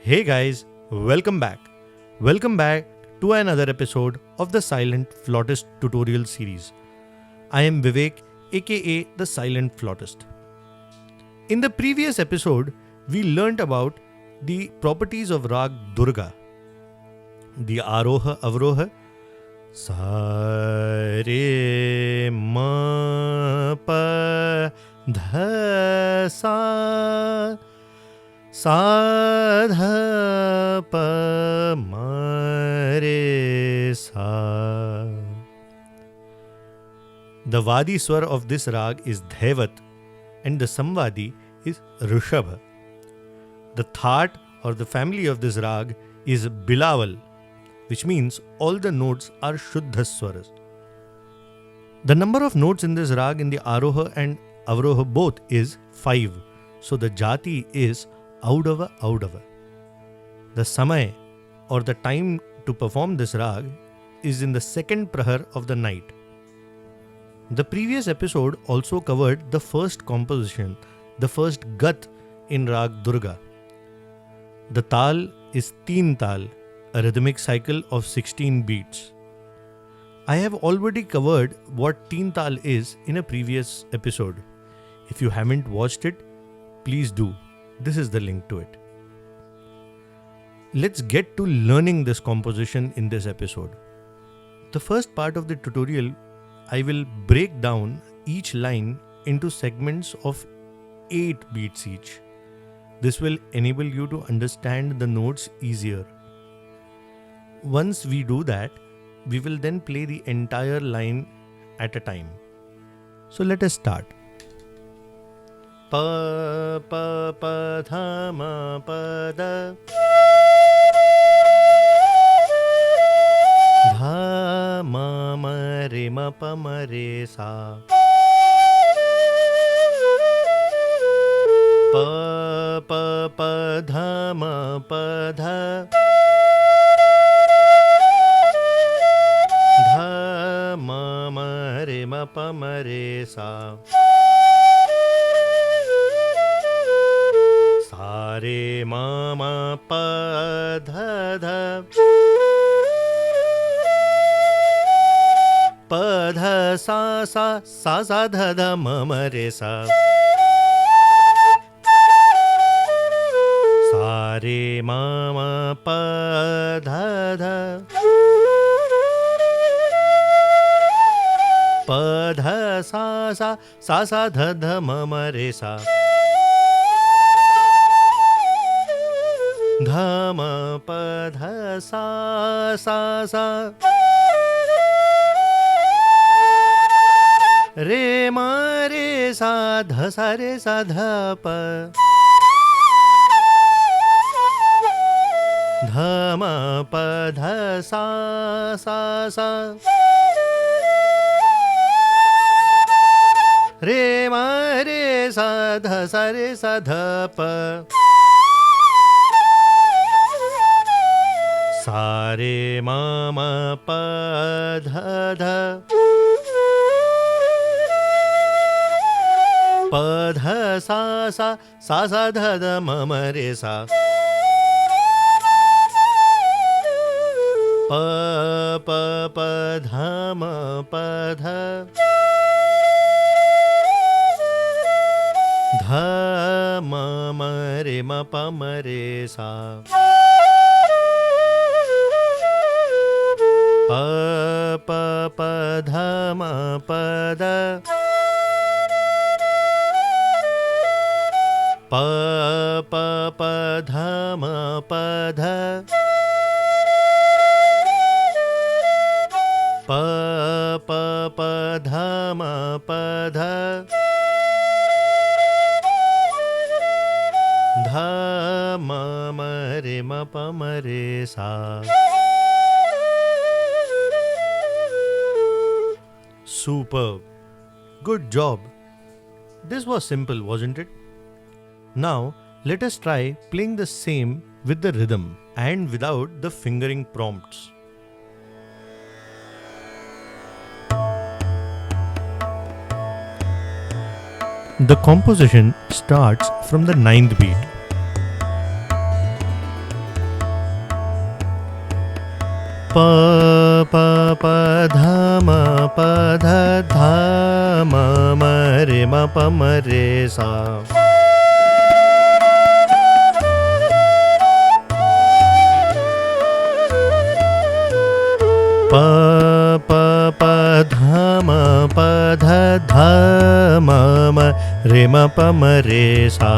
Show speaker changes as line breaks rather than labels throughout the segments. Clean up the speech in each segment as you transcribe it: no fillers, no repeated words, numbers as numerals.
Hey guys, welcome back. Welcome back to another episode of the Silent Flautist tutorial series. I am Vivek, aka the Silent Flautist. In the previous episode, we learnt about the properties of Raag Durga. The Aroha Avroha, Sa Re Ma Pa Dha Sa Sa Dha Pa Ma Re Sa. The Vadi swar of this rag is Dhaivat and the Samvadi is Rishabha. The Thaat or the family of this rag is Bilaval, which means all the notes are Shuddha swaras. The number of notes in this rag in the Aroha and Avroha both is 5. So the Jati is Audava Audava. The Samay or the time to perform this rag is in the second prahar of the night. The previous episode also covered the first composition, the first Gat in Raag Durga. The Tal is Teen Tal, a rhythmic cycle of 16 beats. I have already covered what Teen Tal is in a previous episode. If you haven't watched it, please do. This is the link to it. Let's get to learning this composition in this episode. The first part of the tutorial, I will break down each line into segments of 8 beats each. This will enable you to understand the notes easier. Once we do that, we will then play the entire line at a time. So let us start. Pa pa pa dha ma pa da dha ma ma re ma pa ma re sa pa pa pa dha ma pa dha dha ma ma re ma pa ma re sa sa re ma ma pa dha dha pa dha sa sa sa sa dha dha ma ma re sa sa re ma ma pa dha dha pa dha sa sa sa sa dha dha ma ma re sa dha ma pa dha sa sa sa re ma re sa dha sa re sa dha pa dha ma pa dha sa sa sa re ma re sa dha sa re sa dha pa sa re ma ma pa dha dha pa dha sa sa sa sa dha dha ma ma re sa pa pa pa dha ma pa dha dha ma ma re ma pa ma re sa pa pa pa dha ma pa da pa pa pa dha ma pa dha pa pa pa dha ma pa dha dha ma ma re ma pa ma re sa. Superb. Good job. This was simple, wasn't it? Now, let us try playing the same with the rhythm and without the fingering prompts. The composition starts from the 9th beat. pa pa pa dha ma pa dha dha ma ma re ma pa ma re sa. Pa pa pa dha ma pa dha dha ma ma re ma pa ma re sa.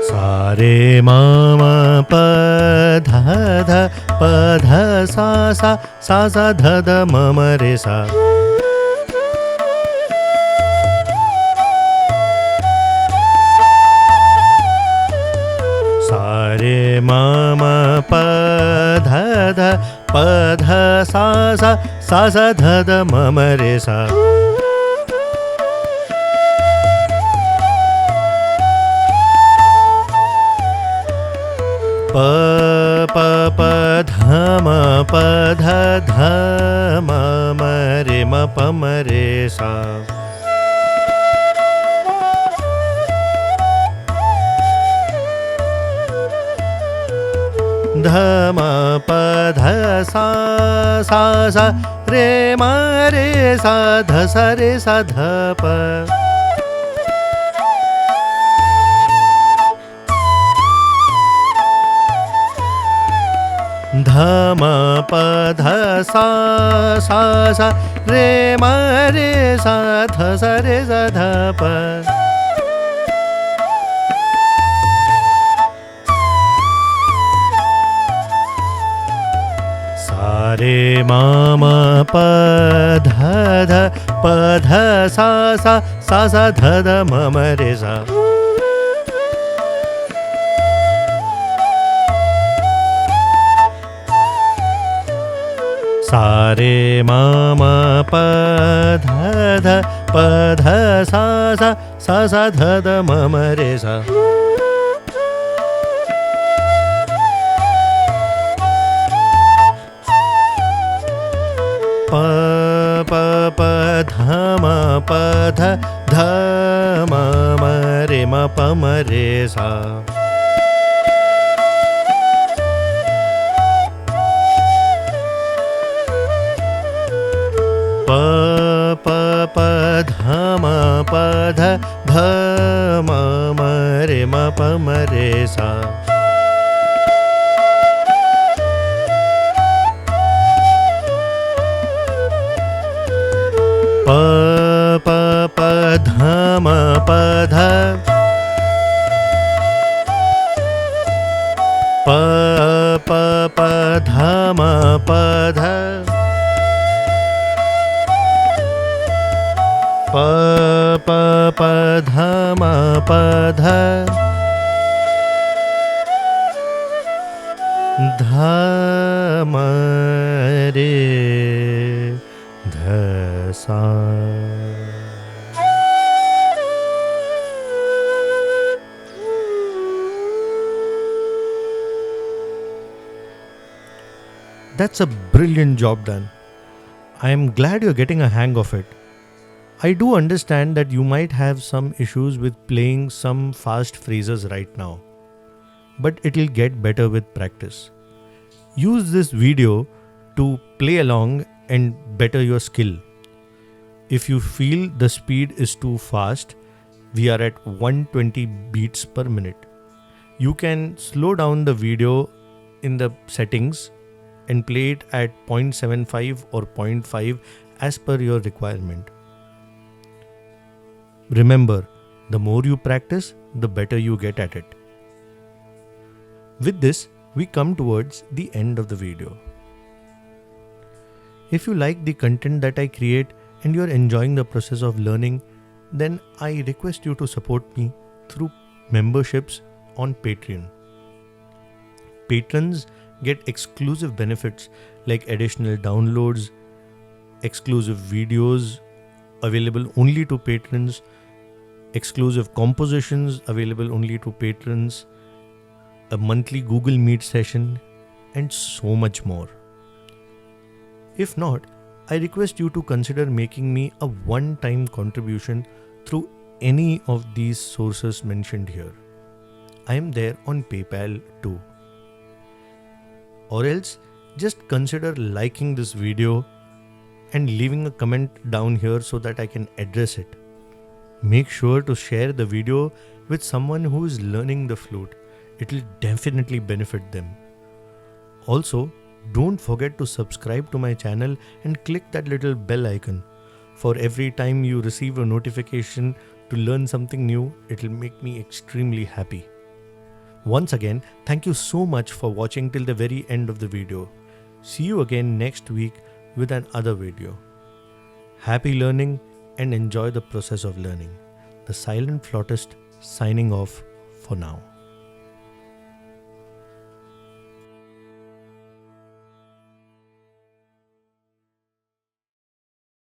Sa re ma ma pa dha dha pa dha sa sa sa sa dha dha ma ma re sa. Sa re ma ma pa dha dha pa dha sa sa sa sa dha dha ma ma re sa. Pa pa pa dha ma pa dha dha ma ma re ma pa ma re sa. Dha ma pa dha sa sa sa re ma re sa dha sa re sa dha pa. Dha ma pa dha sa sa sa re ma re sa dha sa re sa dha pa. Sa re ma ma pa dha dha pa dha sa sa sa sa dha dha ma ma re sa. Sa re ma ma pa dha dha pa dha sa sa sa sa dha dha ma ma re sa. Pa pa pa dha ma pa dha dha ma ma re ma pa ma re sa. Pa pa pa dha ma pa dha dha ma ma re ma pa ma re sa. Pa pa pa dha ma pa dha. Pa pa pa dha ma pa dha. Pa pa pa dha ma pa dha. Dha ma re dha sa. That's a brilliant job done. I am glad you're getting a hang of it. I do understand that you might have some issues with playing some fast phrases right now, but it'll get better with practice. Use this video to play along and better your skill. If you feel the speed is too fast, we are at 120 beats per minute. You can slow down the video in the settings and play it at 0.75 or 0.5 as per your requirement. Remember, the more you practice, the better you get at it. With this, we come towards the end of the video. If you like the content that I create and you're enjoying the process of learning, then I request you to support me through memberships on Patreon. Patrons get exclusive benefits like additional downloads, exclusive videos available only to patrons, exclusive compositions available only to patrons, a monthly Google Meet session, and so much more. If not, I request you to consider making me a one-time contribution through any of these sources mentioned here. I am there on PayPal too. Or else, just consider liking this video and leaving a comment down here so that I can address it. Make sure to share the video with someone who is learning the flute. It will definitely benefit them. Also, don't forget to subscribe to my channel and click that little bell icon. For every time you receive a notification to learn something new, it will make me extremely happy. Once again, thank you so much for watching till the very end of the video. See you again next week with another video. Happy learning and enjoy the process of learning. The Silent Flautist signing off for now.